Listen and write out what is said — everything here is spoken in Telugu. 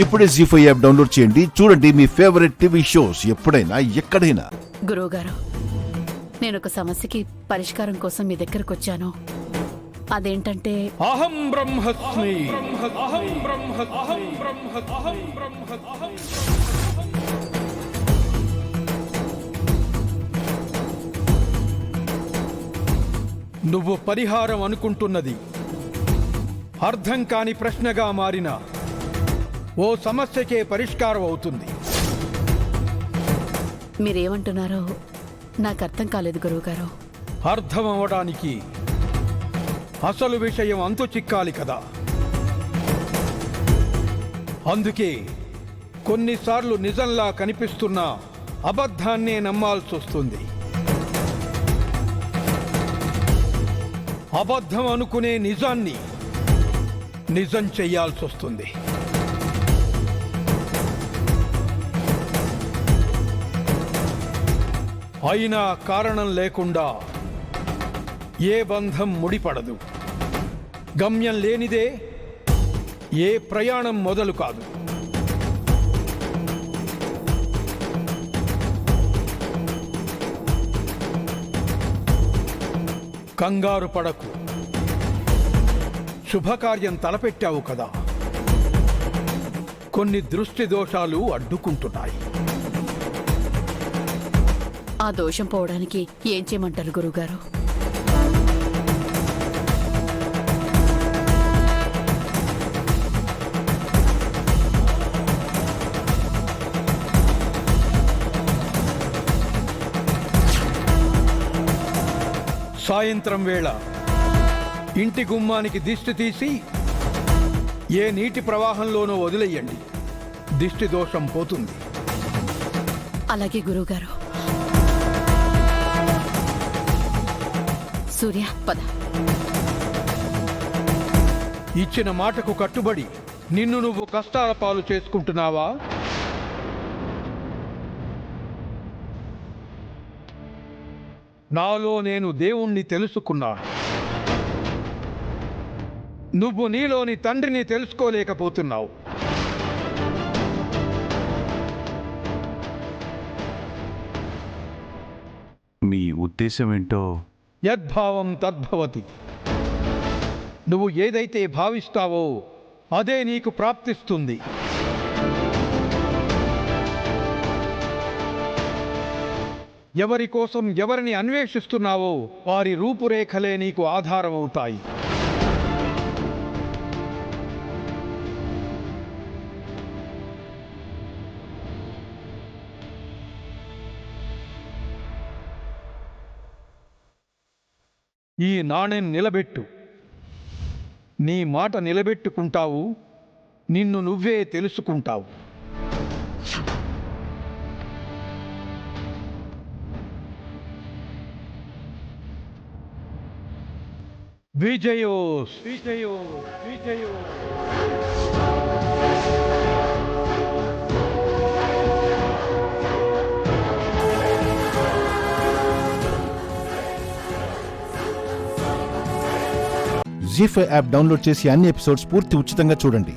ఇప్పుడే జీ5 యాప్ డౌన్లోడ్ చేయండి. చూడండి మీ ఫేవరెట్ టీవీ షోస్ ఎప్పుడైనా ఎక్కడైనా. గురువుగారు, నేను ఒక సమస్యకి పరిష్కారం కోసం మీ దగ్గరకు వచ్చాను. అదేంటంటే అహం బ్రహ్మస్మి. అహం బ్రహ్మ అహం బ్రహ్మ అహం బ్రహ్మ. నువ్వు పరిహారం అనుకుంటున్నది అర్థం కాని ప్రశ్నగా మారిన ఓ సమస్యకే పరిష్కారం అవుతుంది. మీరేమంటున్నారో నాకు అర్థం కాలేదు గురువుగారు. అర్థం అవ్వడానికి అసలు విషయం అంతు చిక్కాలి కదా. అందుకే కొన్నిసార్లు నిజంలా కనిపిస్తున్న అబద్ధాన్నే నమ్మాల్సి వస్తుంది. అబద్ధం అనుకునే నిజాన్ని నిజం చెయ్యాల్సి వస్తుంది. అయినా కారణం లేకుండా ఏ బంధం ముడిపడదు. గమ్యం లేనిదే ఏ ప్రయాణం మొదలు కాదు. కంగారు పడకు. శుభకార్యం తలపెట్టావు కదా, కొన్ని దృష్టి దోషాలు అడ్డుకుంటున్నాయి. ఆ దోషం పోవడానికి ఏం చేయమంటారు గురువుగారు? సాయంత్రం వేళ ఇంటి గుమ్మానికి దిష్టి తీసి ఏ నీటి ప్రవాహంలోనో వదిలేయండి. దిష్టి దోషం పోతుంది. అలాగే గురువుగారు. సూర్య, పద. ఇచ్చిన మాటకు కట్టుబడి నిన్ను నువ్వు కష్టాల పాలు చేసుకుంటున్నావా? నాలో నేను దేవుణ్ణి తెలుసుకున్నాను. నువ్వు నీలోని తండ్రిని తెలుసుకోలేకపోతున్నావు. మీ ఉద్దేశం ఏంటో? యద్భావం తద్భవతి. నువ్వు ఏదైతే భావిస్తావో అదే నీకు ప్రాప్తిస్తుంది. ఎవరి కోసం ఎవరిని అన్వేషిస్తున్నావో వారి రూపురేఖలే నీకు ఆధారం అవుతాయి. ఈ నాణెం నిలబెట్టు. నీ మాట నిలబెట్టుకుంటావు. నిన్ను నువ్వే తెలుసుకుంటావు. విజయోస్ విజయోస్ విజయోస్. జీ5 యాప్ డౌన్లోడ్ చేసి అన్ని ఎపిసోడ్స్ పూర్తి ఉచితంగా చూడండి.